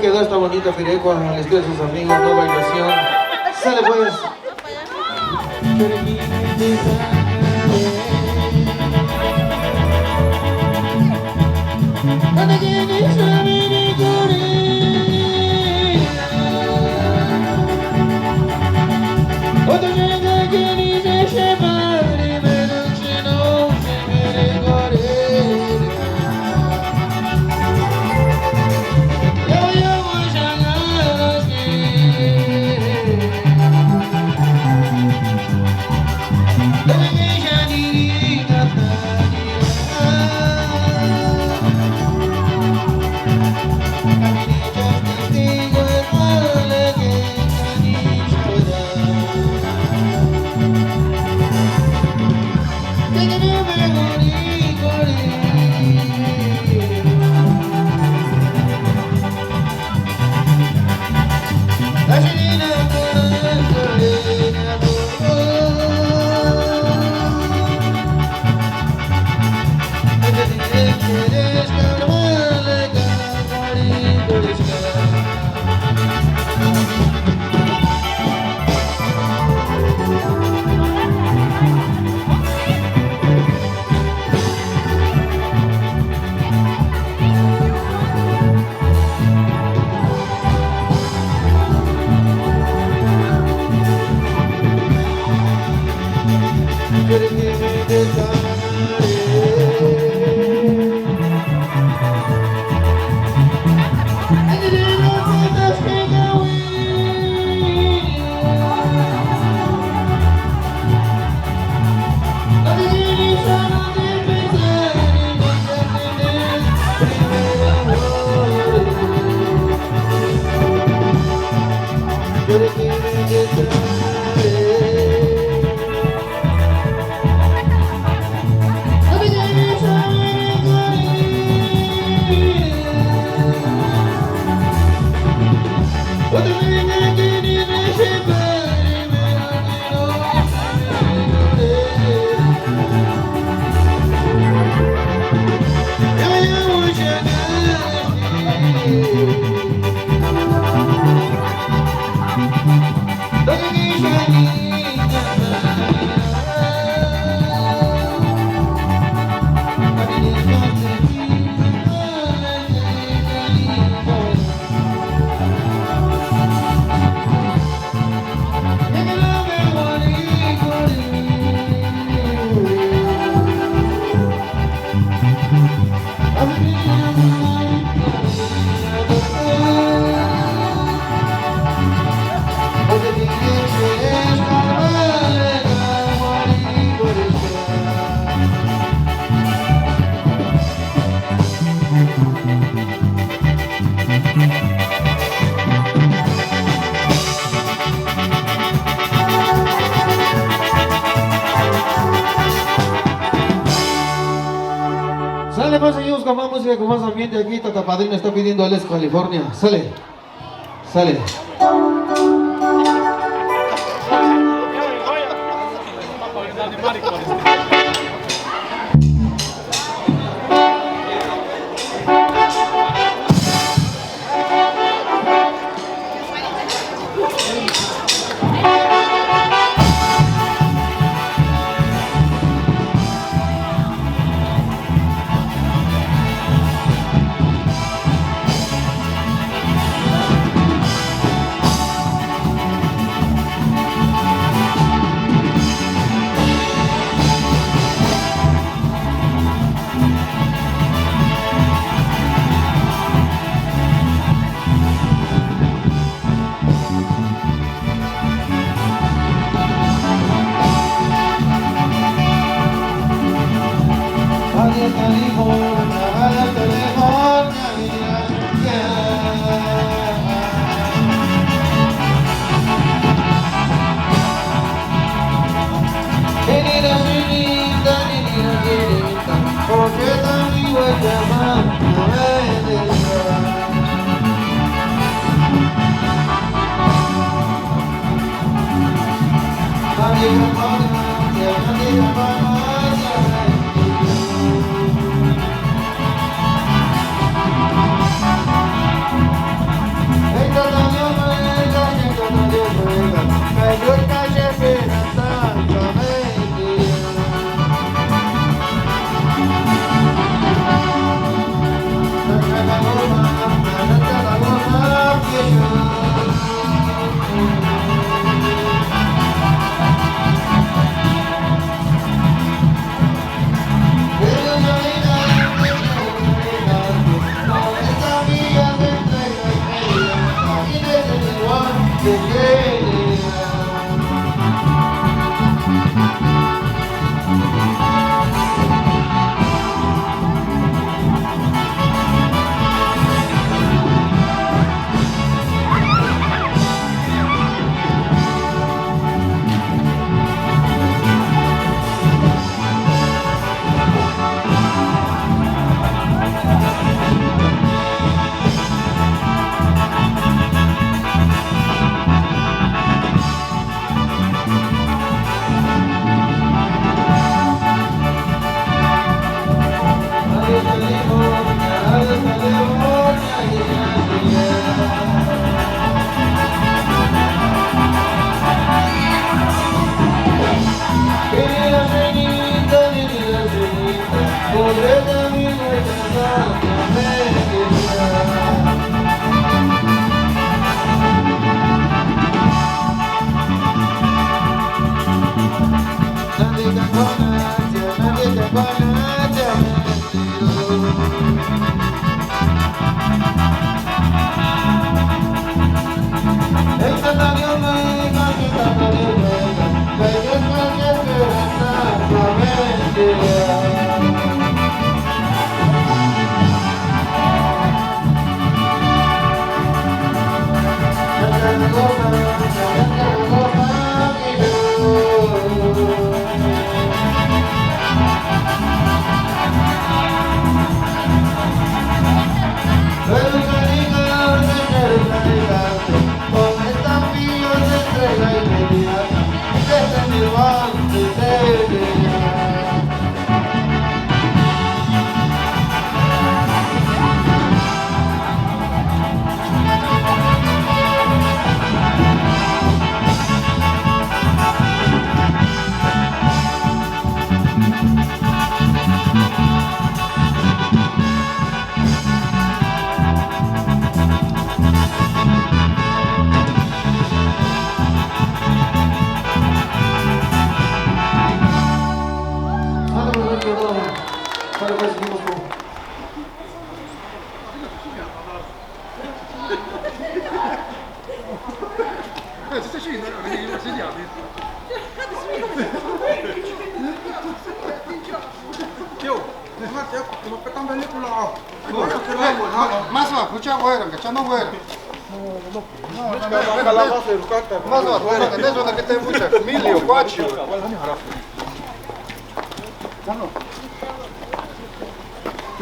Quedó esta bonita firecua al estilo de sus amigos, nueva inversión. Sale pues. música con más ambiente aquí. Tata Padrino está pidiendo Alex California. Sale. Sale.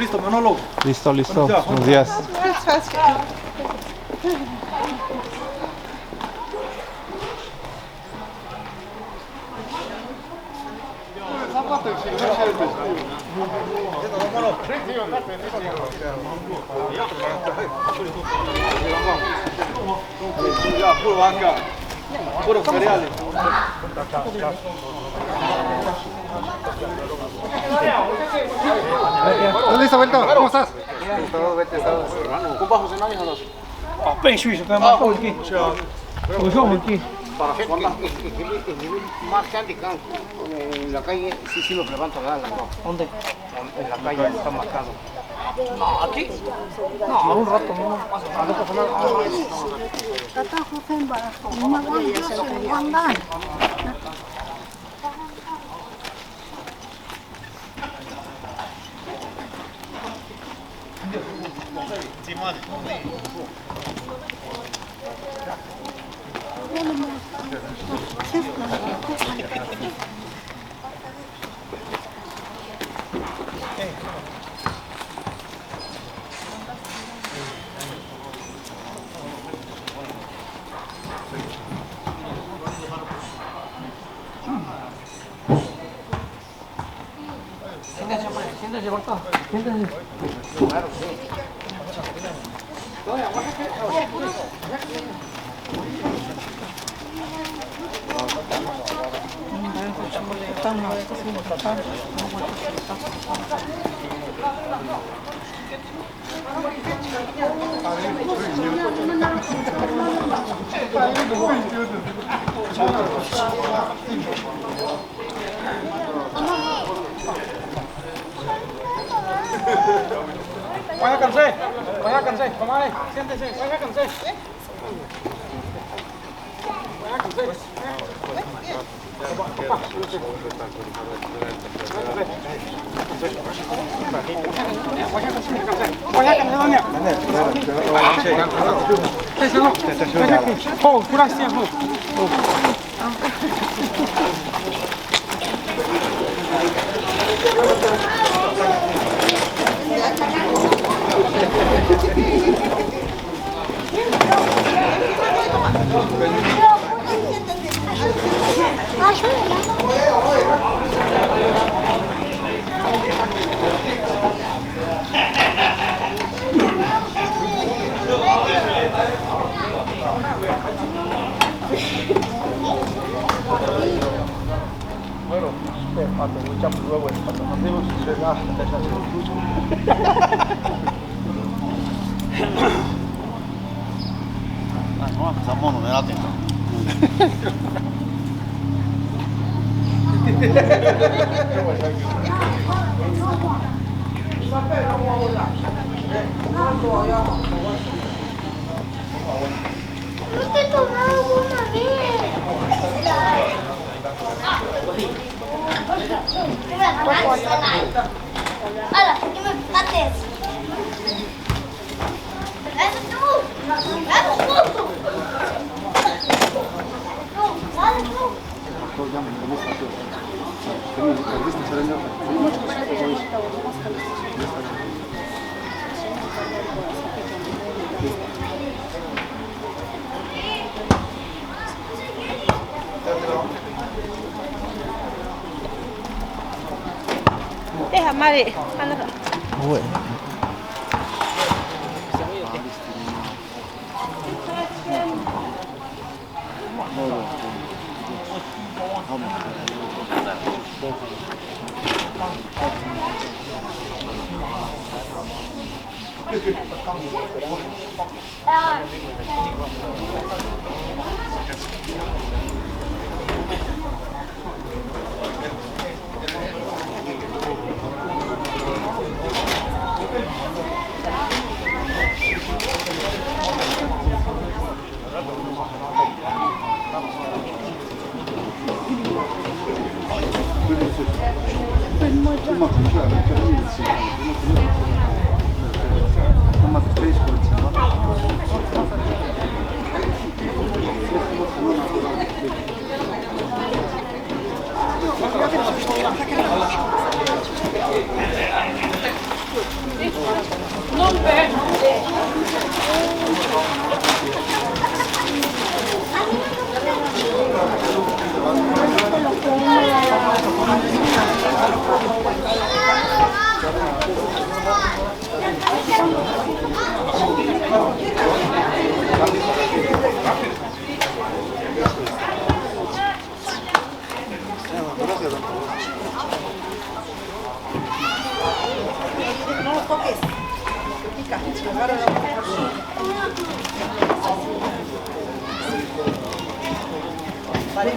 Listo, Manolo. Listo, listo. Buenos días. Puro cereales. ¿Listo, Vuelto? ¿Cómo estás? Compa José María Jonas. Ben Suisse, kan maar gewoon een keer. Sowieso een keer. Para gente más gente en la calle sí los levantan la no. ¿Dónde? En la calle está marcado. No, aquí. No, un rato no. Siéntese, Bartol. Siéntese. Váyanse, comadre, siéntese, váyanse. Oh, gracias. Mono, me da tiempo. No te he tomado una vez. ¡Hala! ¡Que me pates! ¡Eso tú! ¡Eso tú! ¡Dale tú! Deja, Mari. Bueno. No lo toques. Pica. Agárralo. Vale.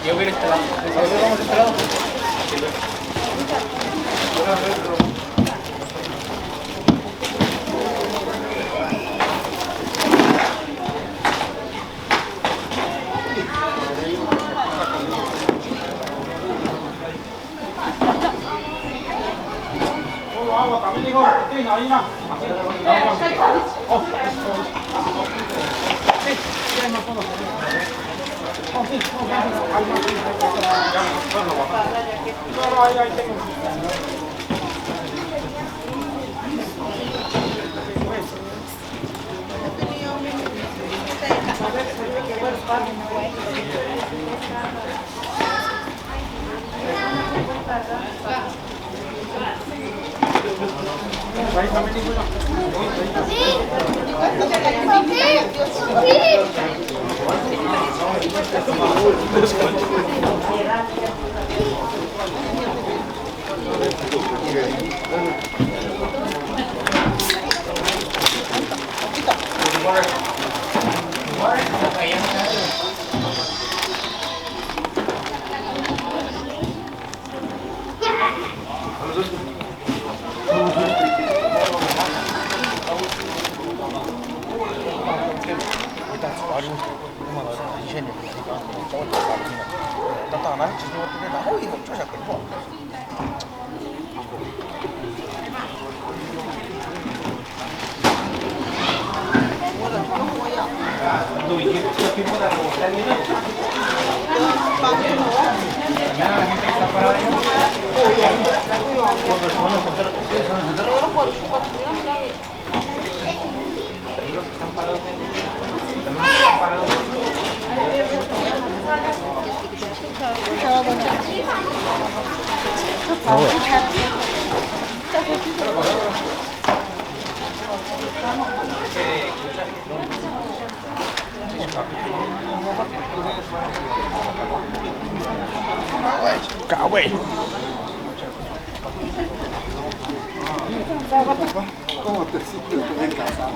Yo voy a ir a este lado. Vamos a este lado. agua también, hijo. Sí, ahí no. Ahí tengo. Güey. ¿Cómo te sientes en casa?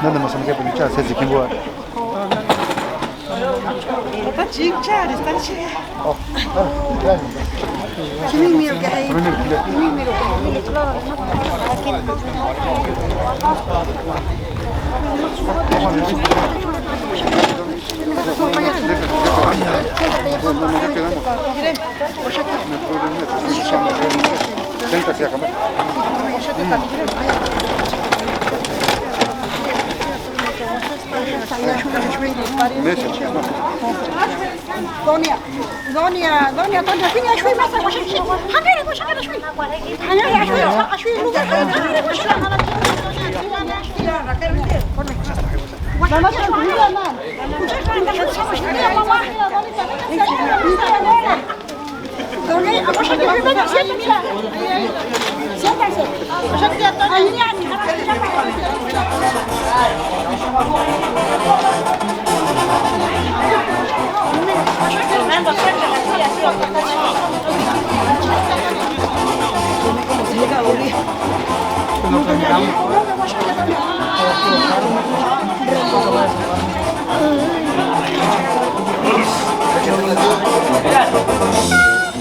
Nada más me queda pinchar, se que voy. Está chinchar, está chinchar. Oh, Donia, vinha شوي بس عشان شيء. حبيبي مش شوي. حبيبي شوي. شوي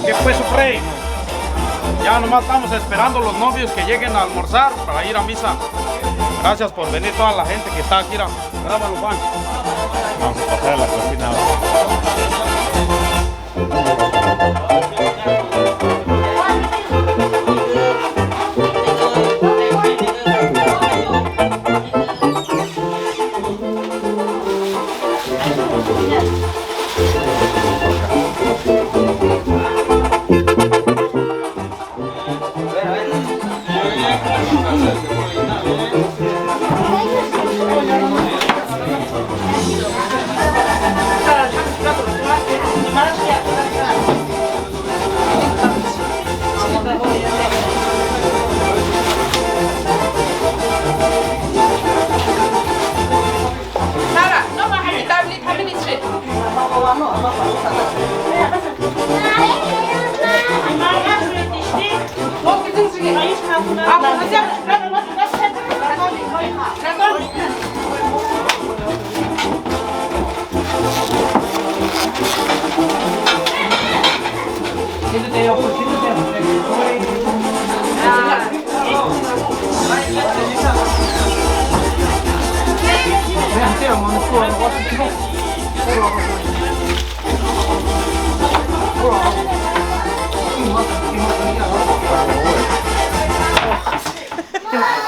¿Qué fue su frey? Ya nomás estamos esperando los novios que lleguen a almorzar para ir a misa. Gracias por venir toda la gente que está aquí. Grábalo, Juan. Vamos a pasar a la cocina ahora.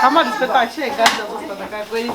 Ama despertar chegando, vou para cá, coisa.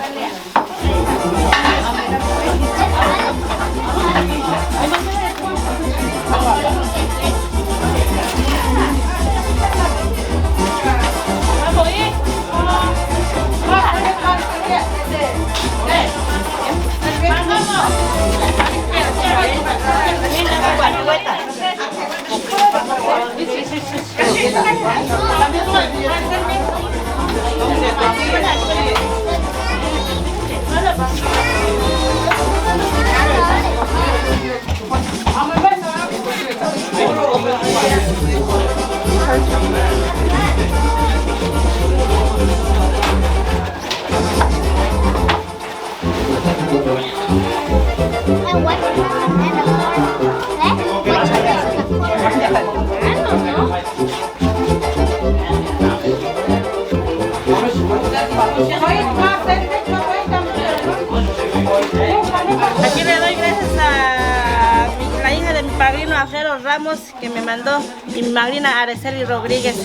Aquí le doy gracias a la hija de mi padrino Ángel Ramos que me mandó y mi madrina Araceli Rodríguez.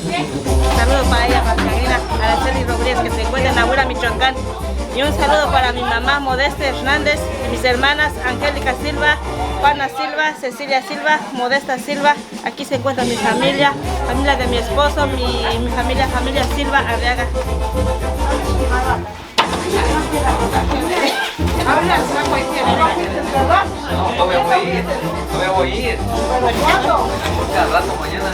Saludos para ella, para mi madrina Araceli Rodríguez que se encuentra en Aguila, Michoacán. Y un saludo para mi mamá Modesta Hernández y mis hermanas Angélica Silva, Juana Silva, Cecilia Silva, Modesta Silva. Aquí se encuentra mi familia, familia de mi esposo, mi familia Silva Arriaga. No me voy a ir, no me voy a ir. Porque al rato mañana.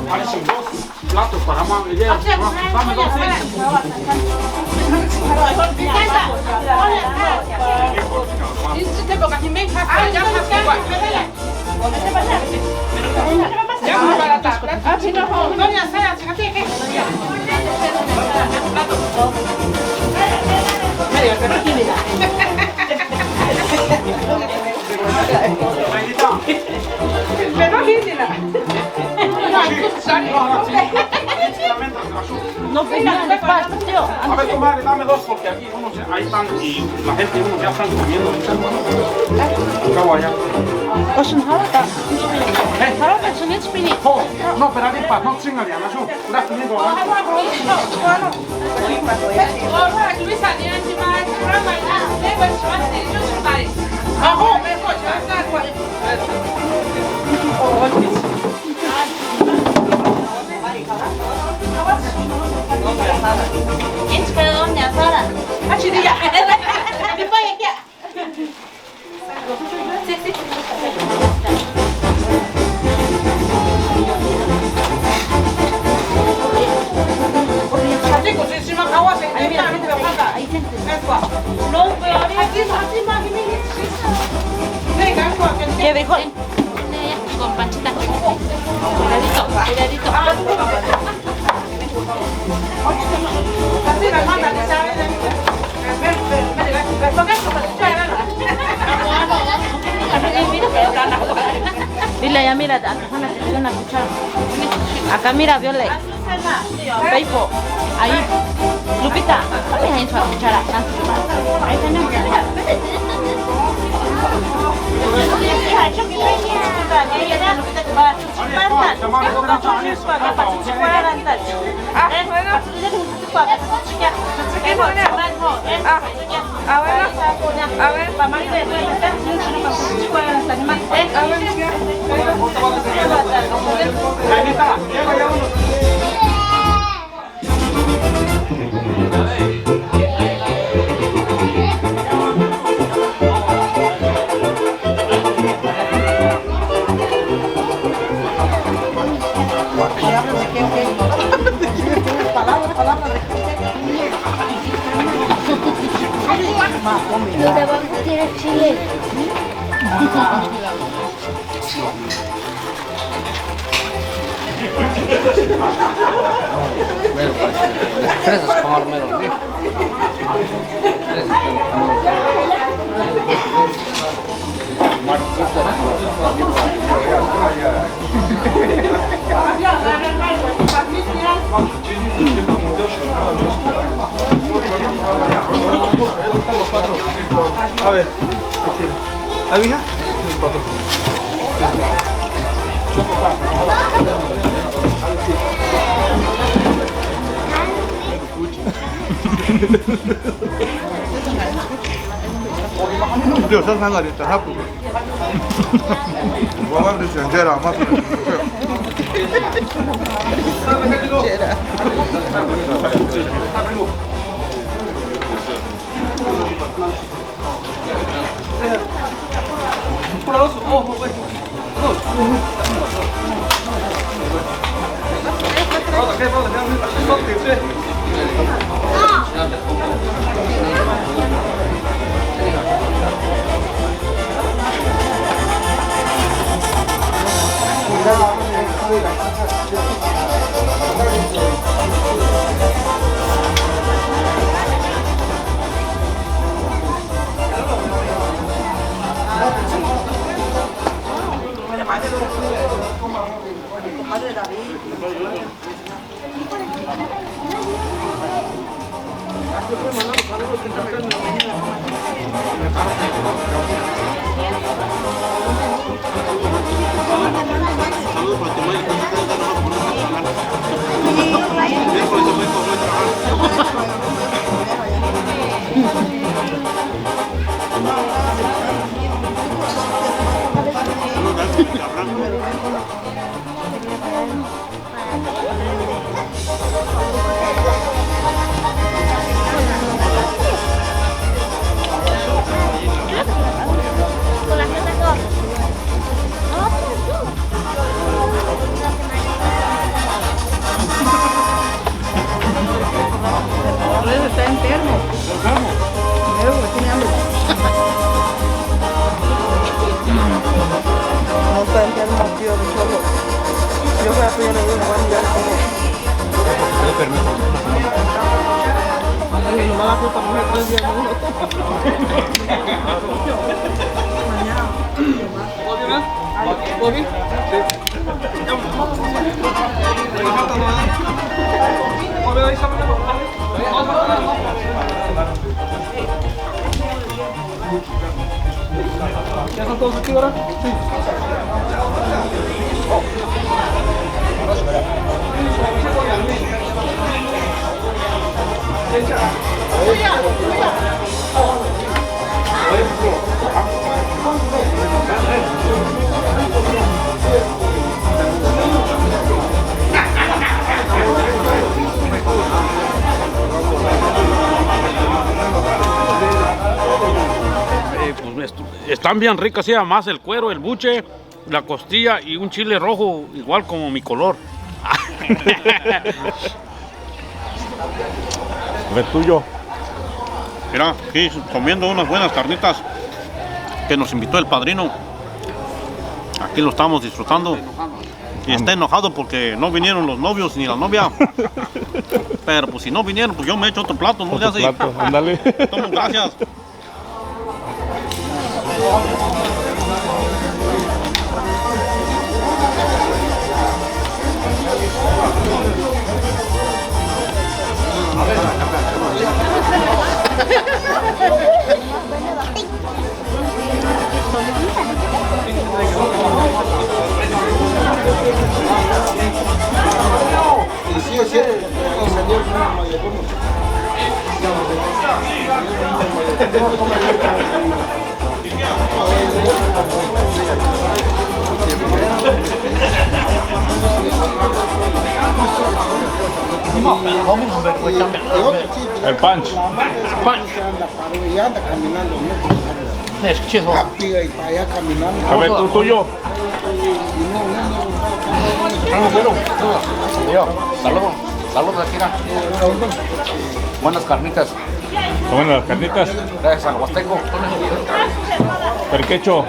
Parecen dos platos para más. Dame dos. No vengan despacio, tío. A ver, comadre, dame dos porque aquí unos ahí están y la gente unos ya están comiendo. Acabo allá. No, pero ahí para no chingar ya, no. Una comiendo. Luisa, ¿Qué dijo? Con Panchita. Cuidadito, cuidadito. Dile ya, mira, acá te dio una cuchara. Acá mira, Violet. Beipo. Ahí. Lupita, dame ahí su cuchara. Ahí tenemos. Mira, vamos a tirar chile. Fresas con armero. A ver. ¿Ahí, hija? Dios, estás dando ahorita, rápido. Vamos a abrir su entera, más. Está enfermo. Tiene hambre. No está enfermo, tío, de solo. Yo voy a pedirle una banda de permiso. Ay, nomás la culpa mujer 3 días uno. Mañana. ¿Todo bien? ¿Ya están todos aquí ahora? Sí. Pues están bien ricas, sí, además el cuero, el buche, la costilla y un chile rojo igual como mi color. A ver, tuyo. Mira, aquí comiendo unas buenas carnitas que nos invitó el padrino. aquí lo estamos disfrutando. Y está enojado porque no vinieron los novios ni la novia. Pero pues si no vinieron, pues yo me echo otro plato, no se hace. Plato, ándale. Tomo, gracias. El punch. Y anda caminando, ¿no? Rápido y para allá caminando. A ver, tú tuyo. Saludos, Akira. Buenas carnitas. Comen las carnitas. Gracias al Huasteco. Perquecho.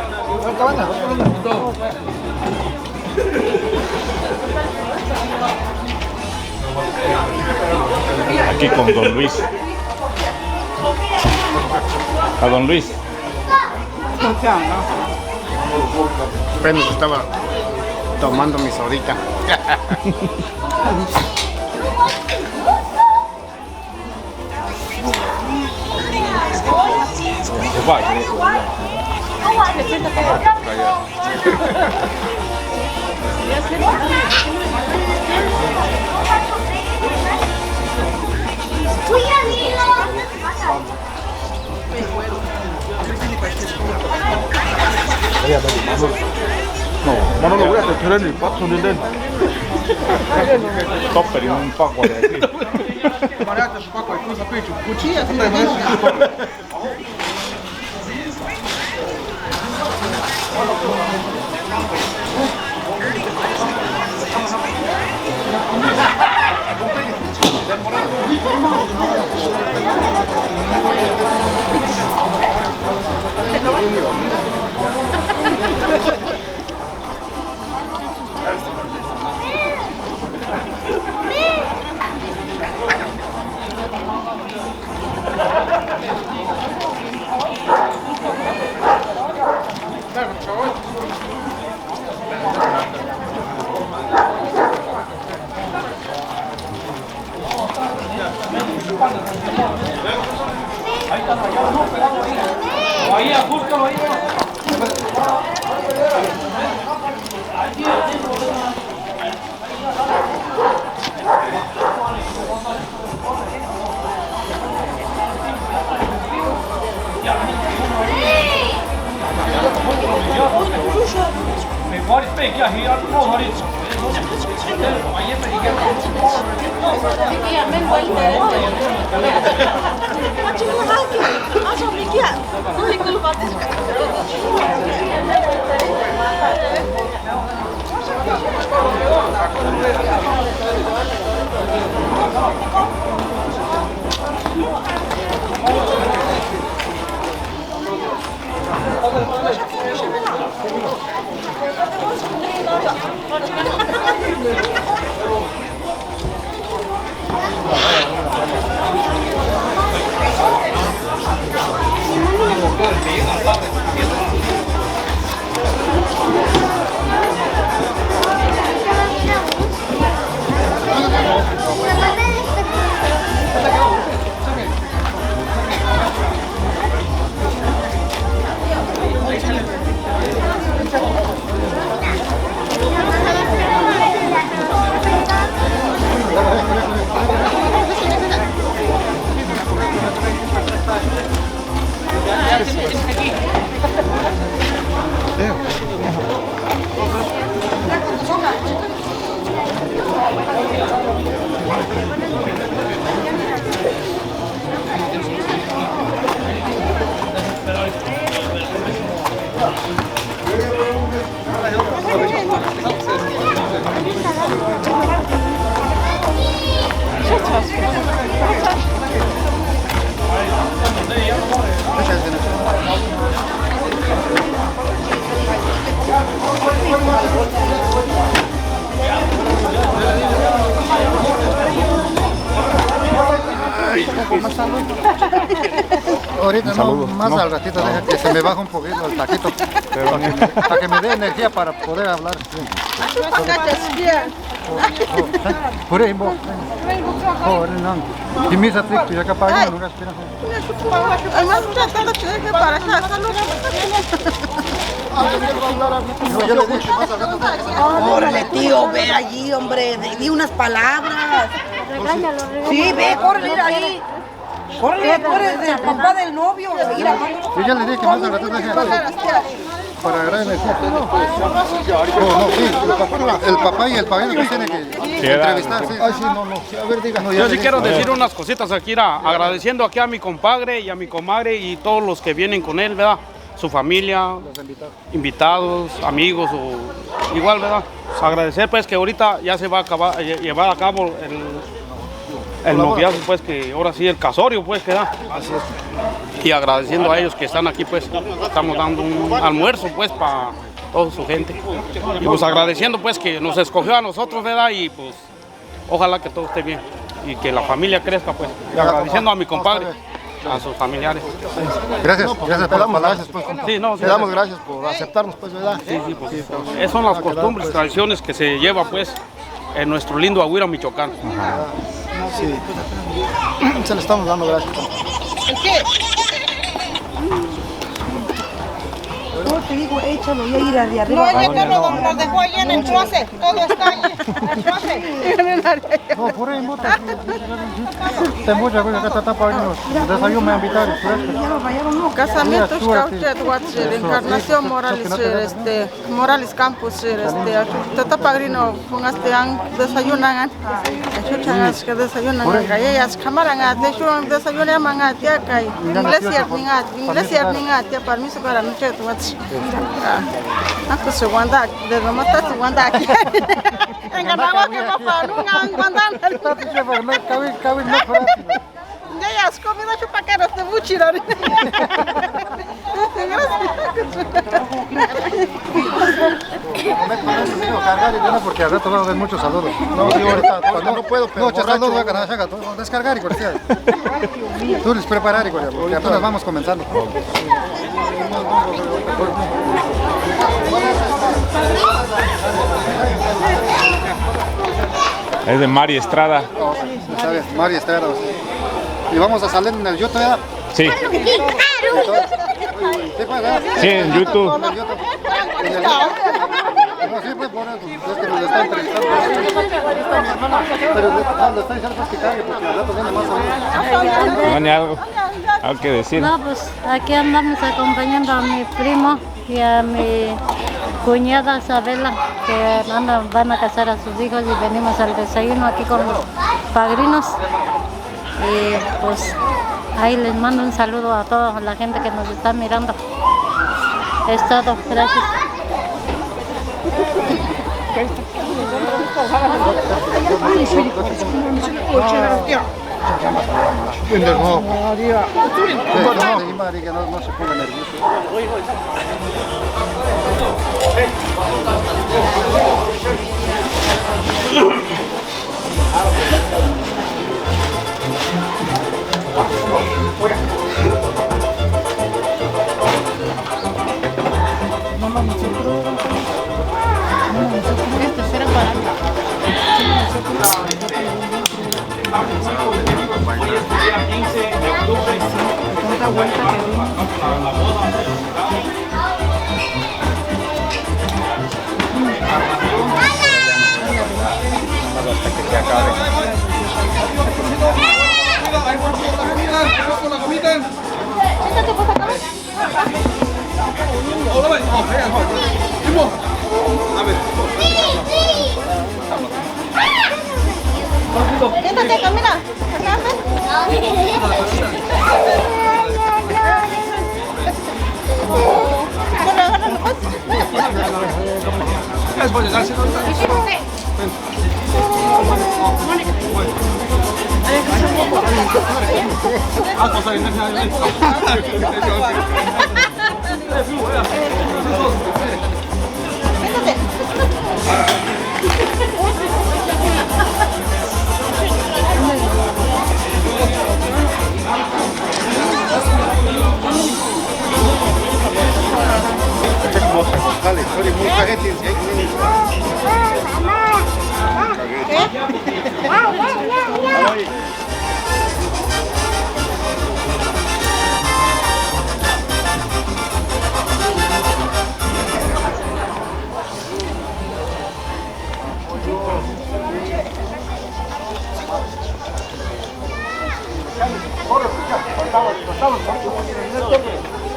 Aquí con Don Luis. A Don Luis. Apenas estaba tomando mi sodita. No, no lo voy a tener en el paso, nene. Topper y un paco de aquí. Ahorita no, más al ratito deja que se me baje un poquito el taquito. Para que me dé energía para poder hablar. Por ahí, vos. Y mis atricos, ya capaz de no respirar. Órale, tío, ve allí, hombre, di unas palabras. Sí, ve, corre ahí. Corre, tú eres el papá del novio. Yo ya le dije que más al ratito para agarrar energía. El papá y el padrino que tienen que entrevistar. Ay, sí, no. A ver, díganos. Yo sí quiero decir unas cositas aquí, agradeciendo aquí a mi compadre y a mi comadre y todos los que vienen con él, ¿verdad? Su familia, invitados, amigos, o igual, ¿verdad? Pues agradecer pues que ahorita ya se va a llevar a cabo el noviazgo, pues que ahora sí el casorio, pues que da. Así es. Y agradeciendo a ellos que están aquí, pues estamos dando un almuerzo, pues para toda su gente. Y pues agradeciendo pues que nos escogió a nosotros, ¿verdad? Y pues ojalá que todo esté bien y que la familia crezca, pues. Y agradeciendo a mi compadre, a sus familiares. Gracias por las palabras. Pues. Sí, no, sí, le damos gracias por aceptarnos, pues, ¿verdad? Sí, pues, esas son las costumbres, tradiciones que se lleva, pues, en nuestro lindo Agüira, Michoacán. Sí. Se le estamos dando gracias. ¿Qué? No, te digo, échalo, voy a ir de arriba. No, ya nos dejó allí en el closet, todo está allí, en el closet. No, por ahí, mota. Te mucha cosa que está para irnos. Desayuno me invitaron. Casamiento, Encarnación Morales Campos, Tata Pagrino, desayunan, que desayunan, ellas camaran, desayunan, iglesia, permiso para noche, pues se guarda, de lo más se guarda aquí. En Canagua que no para nunca guardan. Ya has comido chupaqueros de buchiro. Porque al rato va a haber muchos saludos. No, ahorita no puedo, pero muchos saludos voy a ganar, descargar y cortar. Tú les preparar y cortar, porque apenas vamos comenzando. Es de Mari Estrada. ¿Sabes? Mari Estrada. ¿Y vamos a salir en el YouTube, verdad? Sí. Sí, en YouTube. No, sí, pues por eso. Es que nos está entrevistando. Pero lo está diciendo que cague porque al rato viene más a No, ni algo que decir. No, pues aquí andamos acompañando a mi primo y a mi cuñada Isabela, que van a casar a sus hijos y venimos al desayuno aquí con los padrinos. Y pues ahí les mando un saludo a toda la gente que nos está mirando. Es todo, gracias. Siéntate, camina.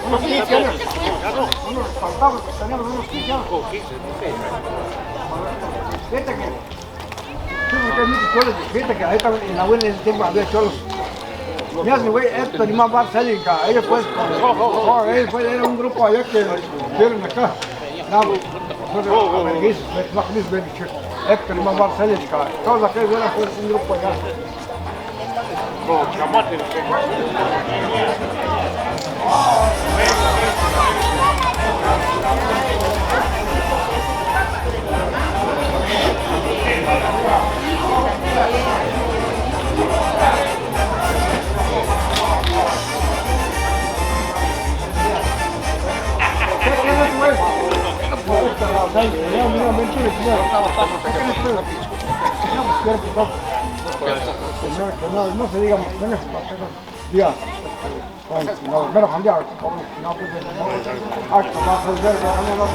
Unos 15 años. Unos faltaban, teníamos unos 15 años. Fíjate que ahí en la buena en ese tiempo había cholos. Mira, mi güey, esto ni más va a salir acá. Ellos pues, era un grupo allá que vieron acá. Nosotros, americanos, esto ni más va a salir acá. Todos aquellos eran pues un grupo allá. No se diga más, diga, no, menos cambiar, no, pues, acto, más el verde, no.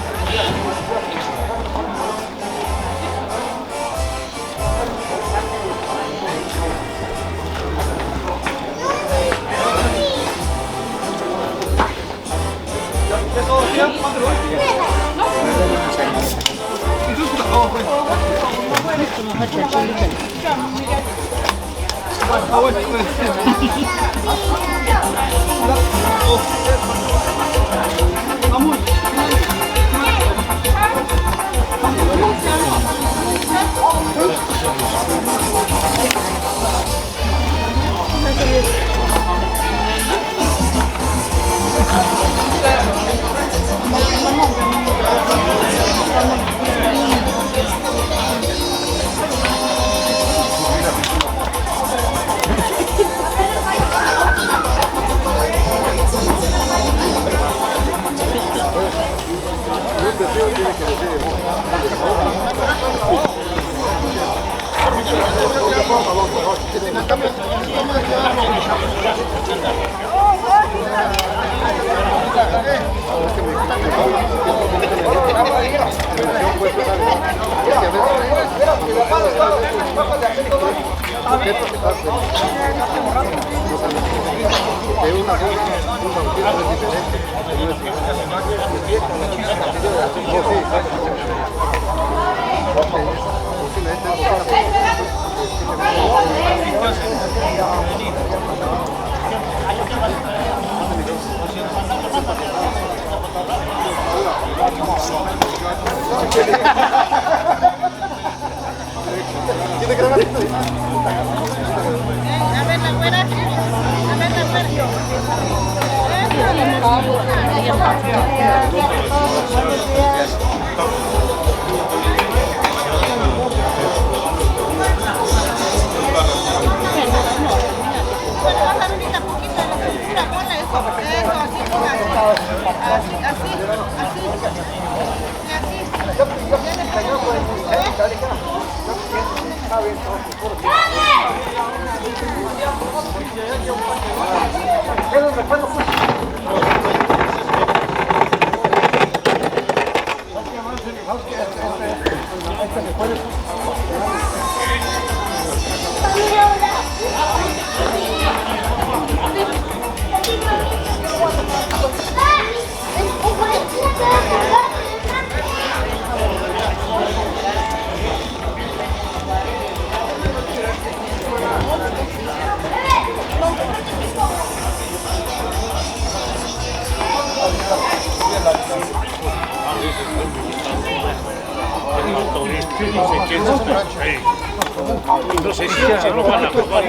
No sé si se lo van a probar.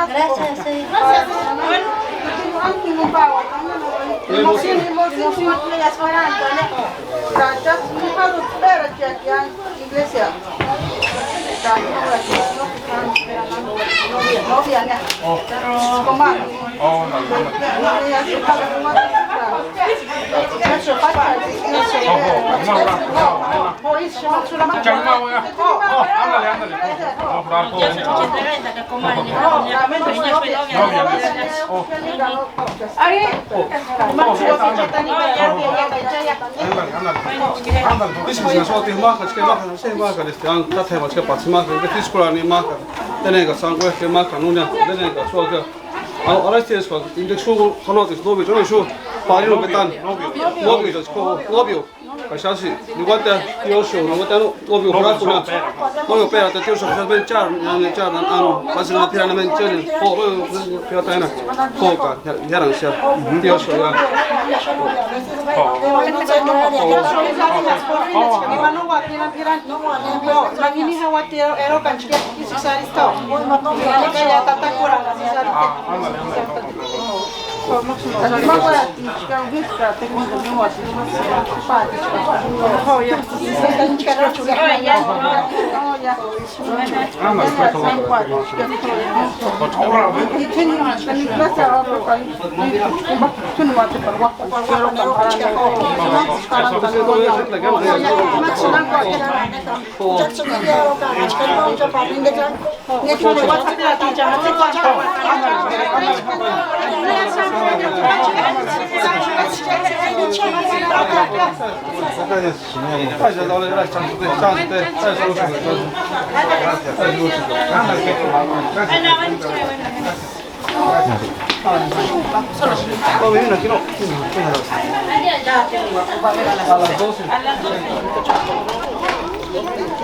Gracias. Iskusina suotiin mahkas, ke mahkas sen mahkallisesti an tathema ke patsi mahkas, ke tiskula niin mahkas. Tenen kanssa on kuitenkin mahkas nunia, tenen kanssa suokia. Arasties kanssa, indeksu sanotis lobi, oli su paino petan. Lobi jos ko lobi. Kasasi, ni kuitenkin tiosho, no kuitenkin lobi rakuna. Lobi perata tiosho, se men char, ne char an pasina pirana men cheli. Po pirata ena. Polka, jaran siellä. Tiosho ja.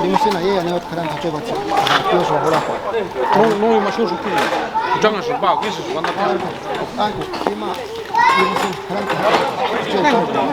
Limusina yeye anayokaranga choba cha. Kiosho bora kwa. No mashushu kile. Jangan shubao, kisu kwanda kwa. Angu kima limusina karanga choba.